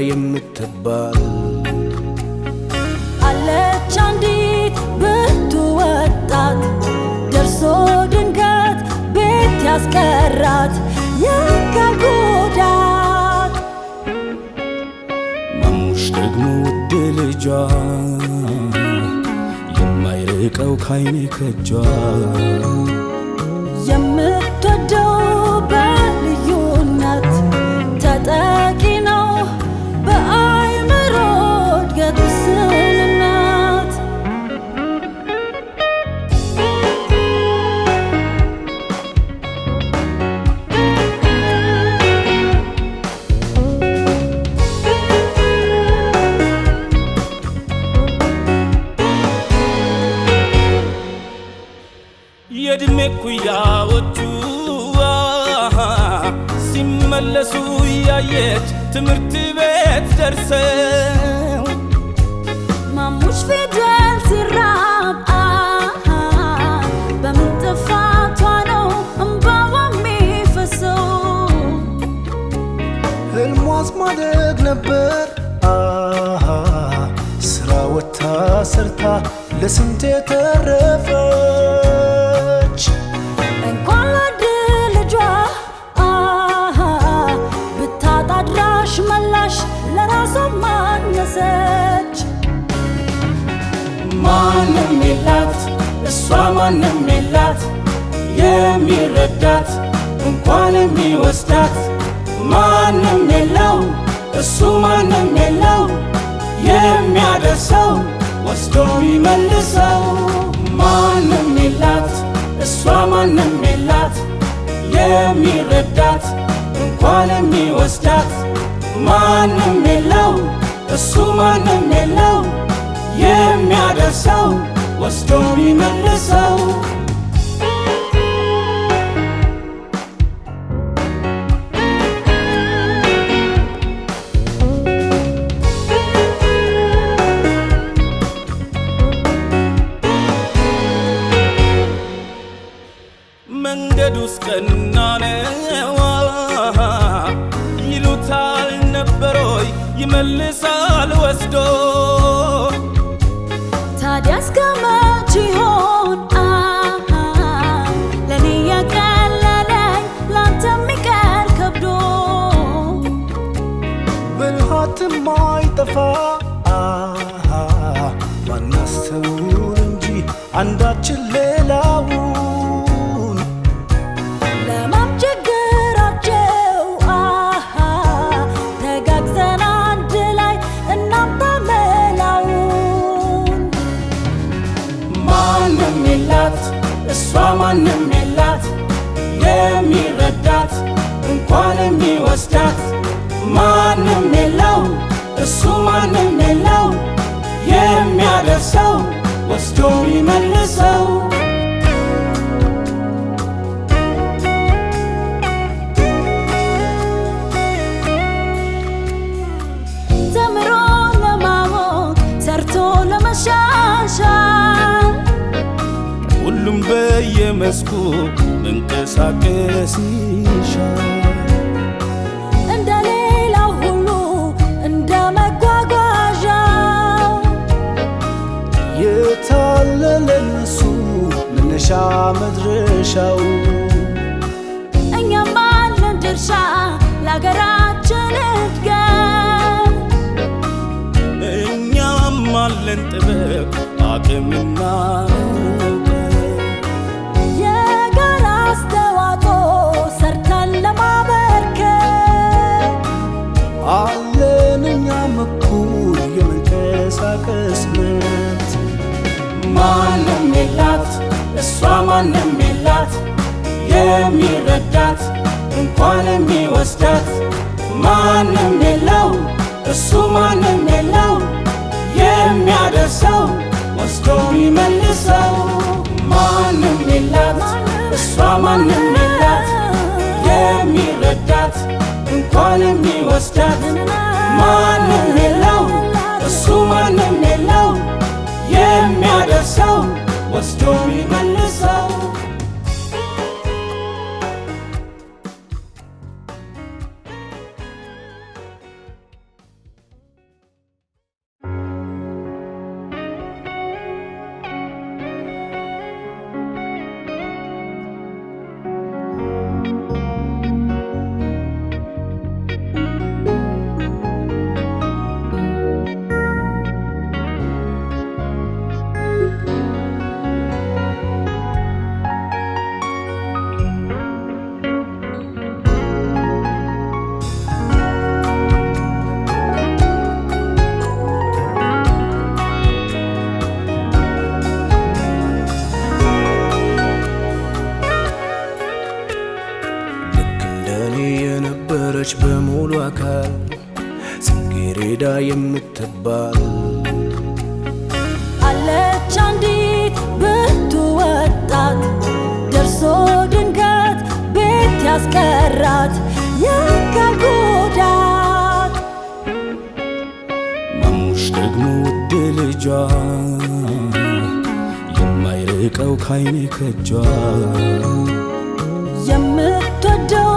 የምትባል አለች አንዲት ብርቱ ወጣት ደርሶ ድንገት ቤት ያስቀራት የአካል ጉዳት ማሙሽ ደግሞ ውድ ልጇ የማይርቀው ካይኔ ከጇ የምትወደው በልዩነት ተጠቂ ነው በአይምሮ እድገት ውስንነት የእድሜ ኩያዎቹ ሲመለሱ ያየች ትምህርት ቤት ደርሰው ማሙሽ ፊደል ሲራብ በምን ጥፋቷ ነው እንባዋ የሚፈሰው ህልሟስ ማደግ ነበር ስራ ወታ ሰርታ ለስንቴ ተረፈች እንኳን ለድ ልጇ ብታጣ አድራሽ መላሽ ለራሷ ማነሰች ማንም የላት እሷ ማንም የላት የሚረዳት እንኳን የሚወስዳት ማንም የለው እሱ ማንም የለው የሚያደርሰው ወስዶ የሚመልሰው ማንም የላት እሷ ማንም የላት የሚረዳት እንኳን የሚወስዳት ማንም የለው እሱ ማንም የለው የሚያደርሰው ወስዶ የሚመልሰው መንገዱስ ቀና ነው ይሉታል ነበሮይ ይመልሳል ወስዶ ታዲያ እስከ መቼ ይሆን ለኔ የቀለለኝ ላንተ የሚቀል ከብዶ ብልሃት ማይጠፋ ማናስተውል እንጂ አንዳችን ሌላውን ለማምቸግራቸው ተጋግዘን አንድ ላይ እናምጣ መላውን ማንም የላት እሷ ማንም የላት የሚረዳት እንኳን የሚወስዳት ማንም የለው እሱ ማንም የለው የሚያደርሰው ወስዶ የሚመልሰው ተምሮ ለማወቅ ሰርቶ ለመሻሻል ሁሉም በየመስኩ መንቀሳቀስ ይሻል እንደ ሌላው ሁሉ እንደ መጓጓዣው የታለ ለነሱ መነሻ መድረሻው እኛም አለን ድርሻ ለሀገራችን እድገት እኛም አለን ጥበብ አቅምና የጋራ አስተዋጽኦ ሰርተን ለማበርከት አለን እኛም እኩል የመንቀሳቀስ መብት ማንም የላት እሷ ማንም የላት የሚረዳት እንኳን የሚወስዳት ማንም የለው እሱ ማንም የለው የሚያደርሰው ወስዶ የሚመልሰው ማንም የላት እሷ ማንም የላት የሚረዳት እንኳን የሚወስዳት ማንም የለው እሱ ማንም የለው የሚያደርሰው ወስዶ የሚመልሰው የምትባል አለች አንዲት ብርቱ ወጣት ደርሶ ድንገት ቤት ያስቀራት የአካል ጉዳት ማሙሽ ደግሞ ውድ ልጇ የማይርቀው ካይኔ ከጇ የምትወደው